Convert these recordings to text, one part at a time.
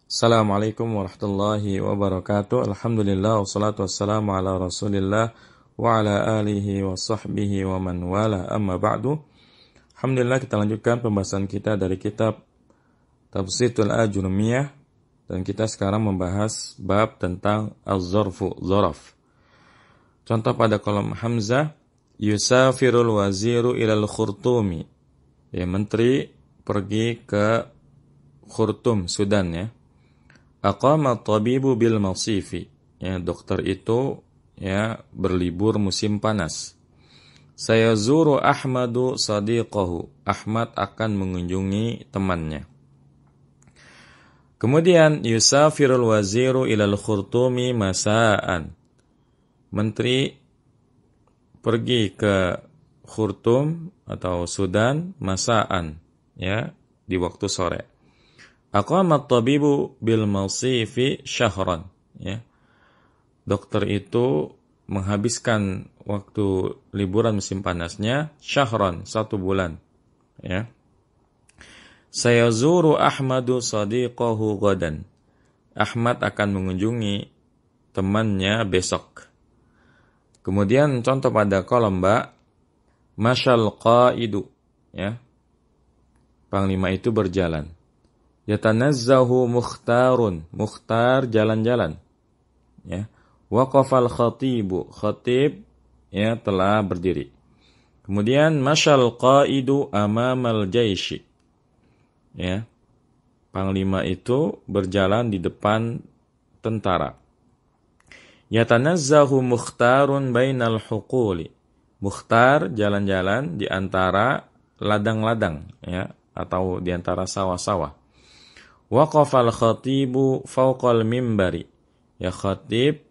Assalamualaikum warahmatullahi wabarakatuh. Alhamdulillah wassalatu wassalamu ala Rasulillah wa ala alihi wa sahbihi wa man wala amma ba'du. Alhamdulillah kita lanjutkan pembahasan kita dari kitab Tabsitul Ajurumiyah dan kita sekarang membahas bab tentang az-zarfu, zaraf. Contoh pada kolom hamzah, yusafirul waziru ilal khurtumi. Ya, menteri pergi ke Khurtum, Sudan ya. Aqama tabibu bil masifi. Ya, dokter itu ya berlibur musim panas. Saya zuru Ahmadu sadiqahu. Ahmad akan mengunjungi temannya. Kemudian yusafirul waziru ilal khurtumi masaan. Menteri pergi ke Khurtum atau Sudan masaan ya di waktu sore. Aqama tabibu bil masifi syahran ya. Dokter itu menghabiskan waktu liburan musim panasnya syahran, 1 bulan ya. Sayazuru Ahmadu sadiqahu ghadan. Ahmad akan mengunjungi temannya besok. Kemudian contoh pada kolom ba, masyal qaidu ya. Panglima itu berjalan. Yatanazzahu mukhtarun. Mukhtar jalan-jalan. Ya. Waqafal khatibu. Khatib ya telah berdiri. Kemudian masyal qaidu amamal jaishi. Ya. Panglima itu berjalan di depan tentara. Yatanazzahu mukhtarun bainal huquli. Mukhtar jalan-jalan di antara ladang-ladang ya atau di antara sawah-sawah. Waqafal khatibu fawqal mimbari. Ya, khatib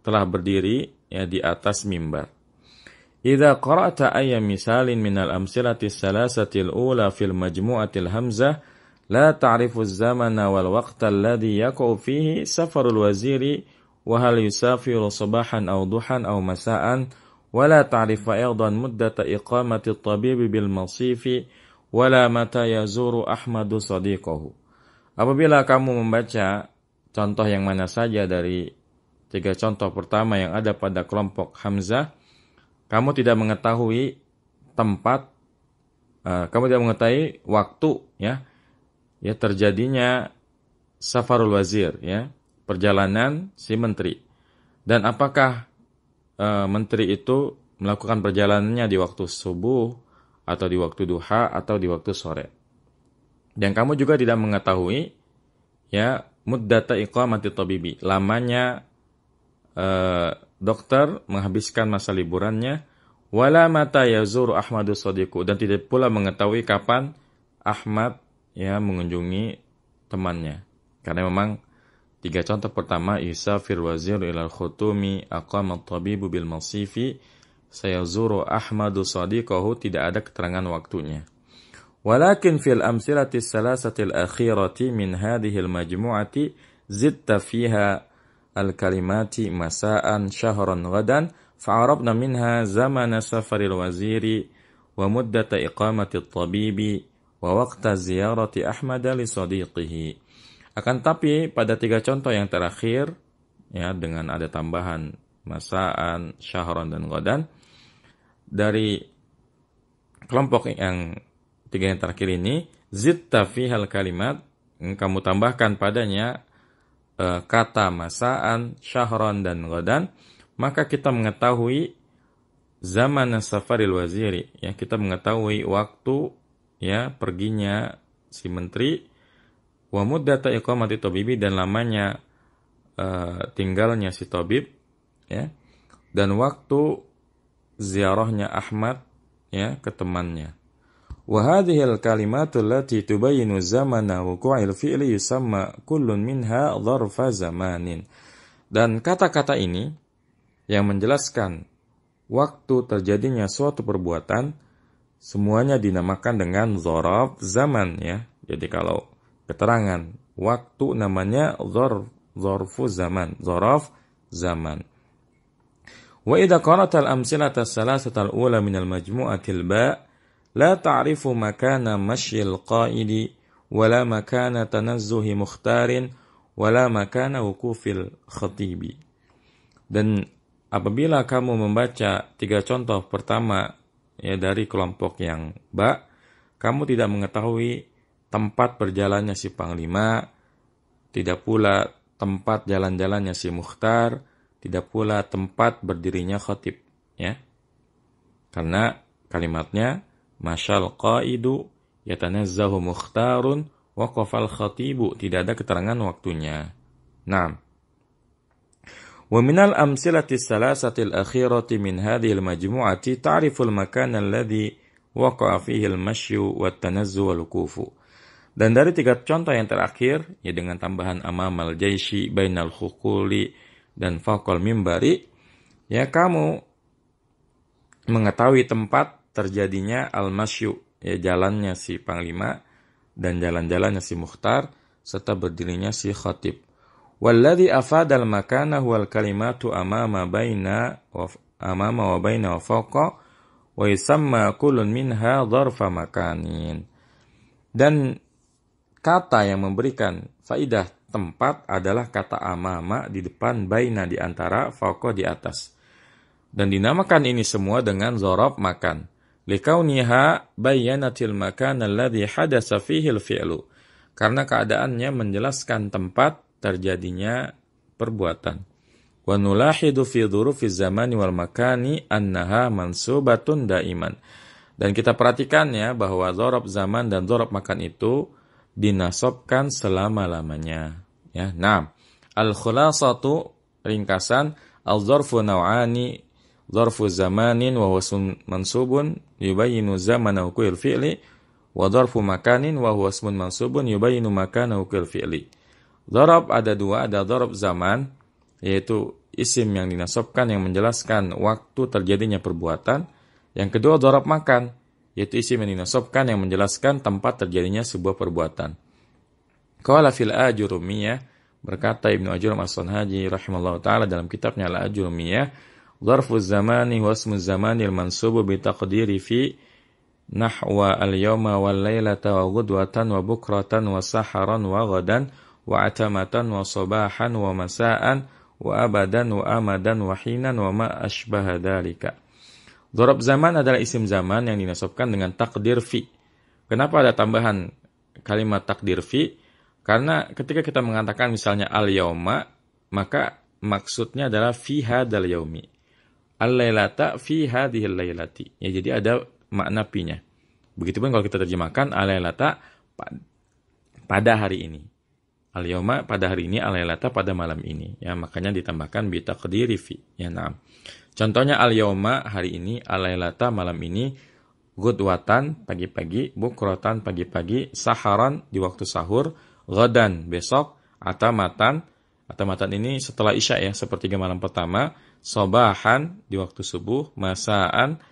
telah berdiri ya di atas mimbar. Idza qara'ta ayya misalin minal amsilati salasatil ula fil majmu'atil hamzah la ta'rifu az-zamana wal waqta alladhi yaqa'u fihi safarul waziri wa hal yusafiru sabahan aw duhan aw masa'an wa la ta'rifu aydan muddata iqamati at-tabib bil masifi wa la mata yazuru Ahmadu sadiqahu. Apabila kamu membaca contoh yang mana saja dari 3 contoh pertama yang ada pada kelompok hamzah, kamu tidak mengetahui tempat, kamu tidak mengetahui waktu ya terjadinya safarul wazir ya, perjalanan si menteri. Dan apakah menteri itu melakukan perjalanannya di waktu subuh atau di waktu duha atau di waktu sore. Dan kamu juga tidak mengetahui ya muddata iqamati tabibi, lamanya dokter menghabiskan masa liburannya, wala mata yazuru Ahmadu sadiqu, dan tidak pula mengetahui kapan Ahmad ya mengunjungi temannya. Karena memang 3 contoh pertama, yusafir wazir ilal khutumi aqama tabibu bil masifi sayazuru Ahmadu sadiqahu, tidak ada keterangan waktunya. Walakin fil amsilati salasatil akhirati min hadhil majmu'ati zitta fiha al-kalimati masa'an syahran ghadan fa'arabna minha zamana safaril waziri wa muddata iqamati at-tabibi wa waqta ziyarati Ahmad li sadiqihi. Akan tapi pada 3 contoh yang terakhir ya dengan ada tambahan masa'an, syahran dan ghadan dari kelompok yang 3 yang terakhir ini, zitta fihal kalimat, kamu tambahkan padanya kata masaan, syahran dan ghadan, maka kita mengetahui zaman safaril waziri, ya kita mengetahui waktu ya perginya si menteri, wa muddata iqamati tabibi, dan lamanya tinggalnya si tabib, ya, dan waktu ziarahnya Ahmad ya ke temannya. Wa hadhil kalimatu allati tubayyinu zamana wuqu'il fi'li yusamma kullun minha dharfa zamanin. Dan kata-kata ini yang menjelaskan waktu terjadinya suatu perbuatan semuanya dinamakan dengan dzaraf zaman ya. Jadi kalau keterangan waktu namanya dzarfu zaman, dzaraf zaman. Wa idza qara'ta al-amsilata as-salasata al-ula min al-majmu'ati al-ba' la ta'rifu makana masyil qaidi wala makana tanazzuhi mukhtarin wala makana wukufil khatibi. Dan apabila kamu membaca 3 contoh pertama ya dari kelompok yang ba, kamu tidak mengetahui tempat berjalannya si panglima, tidak pula tempat jalan-jalannya si mukhtar, tidak pula tempat berdirinya khatib, ya. Karena kalimatnya masyal qaidu yatanazzahu mukhtarun waqafal khatibu, tidak ada keterangan waktunya. Nah, wa minal amsilati salasatil akhirati min hadhil majmu'ati ta'riful makan alladhi waqa'a fihi al-mashyu wat tanazzu wal wuqufu. Dan dari 3 contoh yang terakhir, ya dengan tambahan amamal jaishi bainal khukuli dan faqal mimbari, ya kamu mengetahui tempat terjadinya al-mashyu, ya jalannya si panglima dan jalan-jalannya si mukhtar serta berdirinya si khatib. Walladhi afadal makana huwal kalimatu amama wa baina wa fawqa wa yusamma kullun minha dharfa makanin. Dan kata yang memberikan faidah tempat adalah kata amama di depan, baina di antara, fawqa di atas. Dan dinamakan ini semua dengan dzaraf makan. Likauniha bayyanatil makan alladhi hadasa fihi al-fi'lu. Karena keadaannya menjelaskan tempat terjadinya perbuatan. Wa nulahidu fi dhurufiz zamani wal makani annaha mansubatun daiman. Dan kita perhatikan ya bahwa dzaraf zaman dan dzaraf makan itu dinasabkan selama-lamanya. Ya, nah, al-khulasatu ringkasan al-dzarfu naw'ani, dzarfu zamanin wa huwa mansubun yubayyinu zamana wuqu'il fi'li wa dzarfu makanin wa huwa ismun mansubun yubayyinu makana wuqu'il fi'li. Dzaraf ada 2, ada dzaraf zaman yaitu isim yang dinasabkan yang menjelaskan waktu terjadinya perbuatan. Yang kedua dzaraf makan yaitu isim yang dinasabkan yang menjelaskan tempat terjadinya sebuah perbuatan. Qala fil Ajurumiyah, berkata Ibnu Ajurum As-Sanhaji rahimallahu taala dalam kitabnya Al-Ajurumiyah, dzarfu zamani wa ismu zamanil mansubu bi taqdiri fi nahwa al-yawma wal lailata wa ghudwatan wa bukratan wa saharan wa ghadan wa atamatan wa sabahan wa masaan wa abadan wa amadan wa hinan wa ma ashbaha dzalika. Dzaraf zaman adalah isim zaman yang dinasabkan dengan takdir fi. Kenapa ada tambahan kalimat takdir fi? Karena ketika kita mengatakan misalnya al-yauma, maka maksudnya adalah fi hadzal yaumi. Al-lailata fi hadhil lailati. Ya, jadi ada makna fi-nya. Begitupun kalau kita terjemahkan al-lailata pada hari ini. Al-yauma pada hari ini, al-lailata pada malam ini. Ya, makanya ditambahkan bi taqdiri fi. Ya, nah. Contohnya al-yauma hari ini, al-lailata malam ini, ghudwatan pagi-pagi, bukratan pagi-pagi, saharan di waktu sahur, ghadan besok, atamatan ini setelah isya ya, sepertiga malam pertama, sobahan di waktu subuh, masaan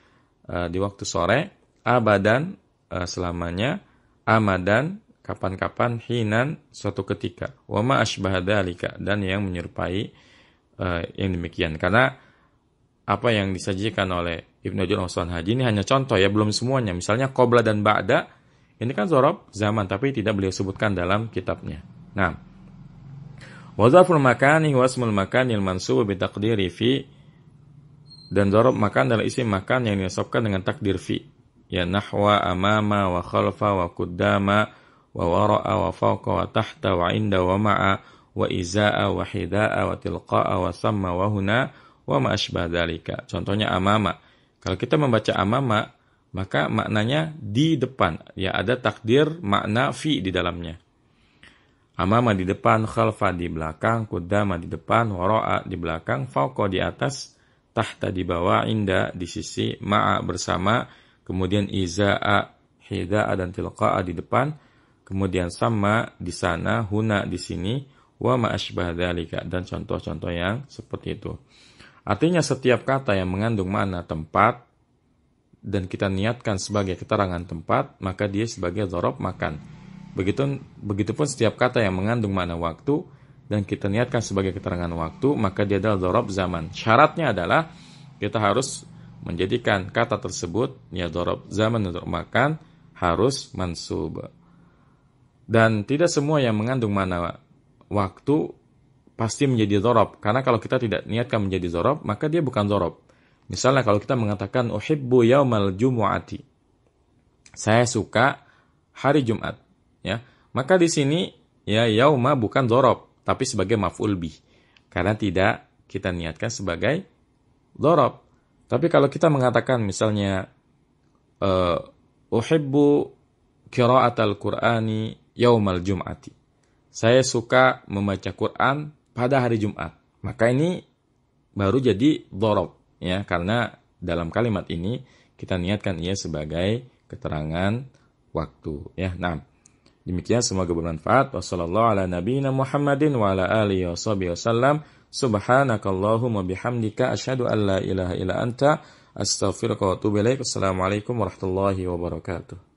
di waktu sore, abadan selamanya, amadan kapan-kapan, hinan suatu ketika, wa ma ashbaha dzalika, dan yang menyerupai yang demikian. Karena apa yang disajikan oleh Ibnu Ajurum As-Sanhaji ini hanya contoh ya, belum semuanya. Misalnya qabla dan ba'da, ini kan dzaraf zaman tapi tidak beliau sebutkan dalam kitabnya. Nah, wa dzarful makani wa ismul makanil mansub bi taqdiri fi, dan dzaraf makan adalah isim makan yang dinasabkan dengan takdir fi. Ya, nahwa, amama, wa khalfa, wa qaddama, wa wara'a, wa fawqa, wa tahta, wa inda, wa ma'a, wa izaa, wa hidaa, wa tilqa'a, wa samma, wa huna, wa ma asbah dzalika. Contohnya amama. Kalau kita membaca amama, maka maknanya di depan. Ya, ada takdir makna fi di dalamnya. Amama di depan, khalfa di belakang, qaddama di depan, wara'a di belakang, fawqa di atas, tahta di bawah, inda di sisi, ma'a bersama, kemudian izaa, hidaa dan tilqa'a di depan, kemudian sama di sana, huna di sini, wa ma asbah dzalika, dan contoh-contoh yang seperti itu. Artinya setiap kata yang mengandung makna tempat dan kita niatkan sebagai keterangan tempat, maka dia sebagai dzaraf makan. Begitupun setiap kata yang mengandung makna waktu dan kita niatkan sebagai keterangan waktu, maka dia adalah dzaraf zaman. Syaratnya adalah kita harus menjadikan kata tersebut, ya dzaraf zaman dan dzaraf makan, harus mansub. Dan tidak semua yang mengandung makna waktu pasti menjadi dzarab. Karena kalau kita tidak niatkan menjadi dzarab, maka dia bukan dzarab. Misalnya kalau kita mengatakan uhibbu yaumal jumu'ati. Saya suka hari Jumat, ya. Maka di sini ya yauma bukan dzarab, tapi sebagai maf'ul bih. Karena tidak kita niatkan sebagai dzarab. Tapi kalau kita mengatakan misalnya uhibbu qira'atal Qur'ani yaumal jum'ati. Saya suka membaca Quran pada hari Jumat. Maka ini baru jadi dzarab, ya, karena dalam kalimat ini kita niatkan ia sebagai keterangan waktu, ya. Nah, demikian semoga bermanfaat. Wassallallahu ala nabiyina Muhammadin wa ala alihi wasallam. Subhanakallahumma bihamdika asyhadu an la ilaha illa anta astaghfiruka wa atubu ilaik. Assalamualaikum warahmatullahi wabarakatuh.